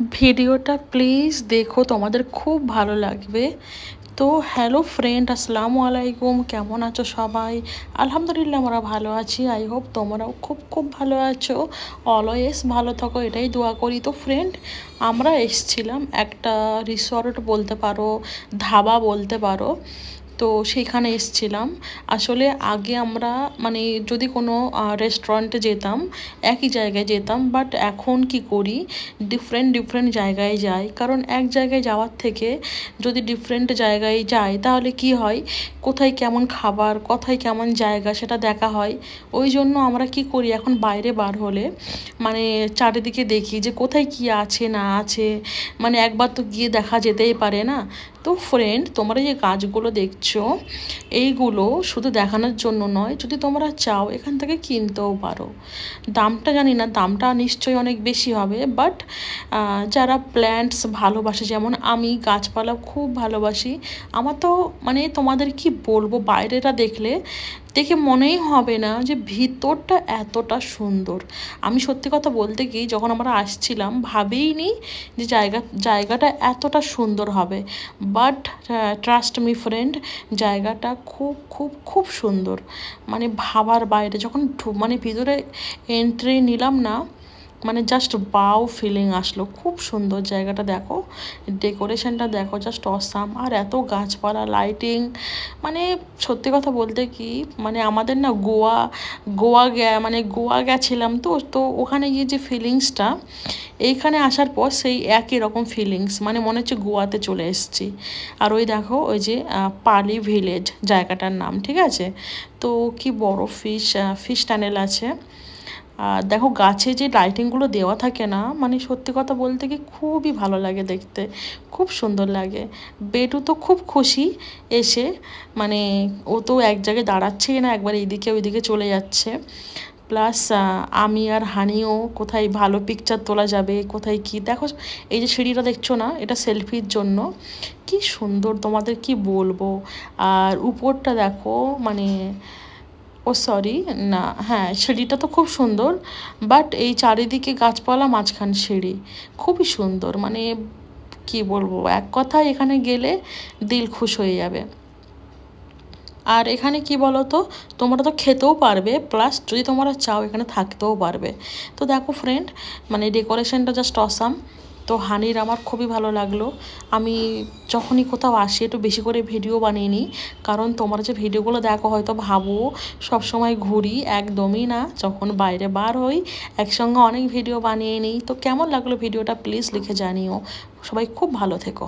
ভিডিওটা প্লিজ দেখো, তোমাদের খুব ভালো লাগবে। তো হ্যালো ফ্রেন্ড, আসসালামু আলাইকুম। কেমন আছো সবাই? আলহামদুলিল্লাহ আমরা ভালো আছি। আই হোপ তোমরাও খুব খুব ভালো আছো। অলওয়েজ ভালো থাকো, এটাই দোয়া করি। তো ফ্রেন্ড, আমরা এসছিলাম একটা রিসর্ট বলতে পারো, ধাবা বলতে পারো। তো সেইখানে এসছিলাম। আসলে আগে আমরা মানে যদি কোনো রেস্টুরেন্টে যেতাম, একই জায়গায় যেতাম, বাট এখন কি করি, ডিফারেন্ট ডিফারেন্ট জায়গায় যাই। কারণ এক জায়গায় যাওয়ার থেকে যদি ডিফারেন্ট জায়গায় যাই তাহলে কি হয়, কোথায় কেমন খাবার, কোথায় কেমন জায়গা সেটা দেখা হয়। ওই জন্য আমরা কি করি, এখন বাইরে বার হলে মানে চারিদিকে দেখি যে কোথায় কি আছে না আছে, মানে একবার তো গিয়ে দেখা যেতেই পারে না। তো ফ্রেন্ড, তোমরা যে গাছগুলো দেখছো, এইগুলো শুধু দেখানোর জন্য নয়, যদি তোমরা চাও এখান থেকে কিনতেও পারো। দামটা জানি না, দামটা নিশ্চয়ই অনেক বেশি হবে, বাট যারা প্ল্যান্টস ভালোবাসে, যেমন আমি গাছপালা খুব ভালোবাসি। আমার তো মানে তোমাদের কি বলবো, বাইরেটা দেখে মনেই হবে না যে ভিতরটা এতটা সুন্দর। আমি সত্যি কথা বলতে কি, যখন আমরা আসছিলাম ভাবেইনি যে জায়গাটা এতটা সুন্দর হবে। বাট ট্রাস্ট মি ফ্রেন্ড, জায়গাটা খুব খুব খুব সুন্দর। মানে ভাবার বাইরে, যখন মানে ভিতরে এন্ট্রি নিলাম না, মানে জাস্ট বাও ফিলিং আসলো। খুব সুন্দর জায়গাটা, দেখো ডেকোরেশনটা দেখো, জাস্ট অসাম। আর এত গাছপালা, লাইটিং, মানে সত্যি কথা বলতে কি, মানে আমাদের না গোয়া গেছিলাম। তো তো ওখানে গিয়ে যে ফিলিংসটা, এইখানে আসার পর সেই একই রকম ফিলিংস, মানে মনে হচ্ছে গোয়াতে চলে এসেছি। আর ওই দেখো, ওই যে পালি ভিলেজ জায়গাটার নাম, ঠিক আছে। তো কি বড় ফিশ টানেল আছে। আর দেখো গাছে যে লাইটিংগুলো দেওয়া থাকে না, মানে সত্যি কথা বলতে কি খুবই ভালো লাগে দেখতে, খুব সুন্দর লাগে। বেটু তো খুব খুশি এসে, মানে ও তো এক জায়গায় দাঁড়াচ্ছেই না, একবার এইদিকে ওইদিকে চলে যাচ্ছে। প্লাস আমি আর হানিও কোথায় ভালো পিকচার তোলা যাবে, কোথায় কি দেখো। এই যে সিঁড়িটা দেখছো না, এটা সেলফির জন্য। কি সুন্দর, তোমাদের কি বলবো। আর উপরটা দেখো, মানে ও সরি, না হ্যাঁ, সিঁড়িটা তো খুব সুন্দর, বাট এই চারিদিকে গাছপালা, মাঝখান সিঁড়ি, খুবই সুন্দর। মানে কি বলবো, এক কথায় এখানে গেলে দিল খুশ হয়ে যাবে। আর এখানে কি বলো তো, তোমরা তো খেতেও পারবে, প্লাস যদি তোমরা চাও এখানে থাকতেও পারবে। তো দেখো ফ্রেন্ড, মানে ডেকোরেশনটা জাস্ট অসাম। তো হানির আমার খুবই ভালো লাগলো। আমি যখনই কোথাও আসি একটু বেশি করে ভিডিও বানিয়ে নিই, কারণ তোমরা যে ভিডিওগুলো দেখো হয়তো ভাবো সবসময় ঘুরি, একদমই না। যখন বাইরে বার হই একসঙ্গে অনেক ভিডিও বানিয়ে নিই। তো কেমন লাগলো ভিডিওটা প্লিজ লিখে জানিও। সবাই খুব ভালো থেকো।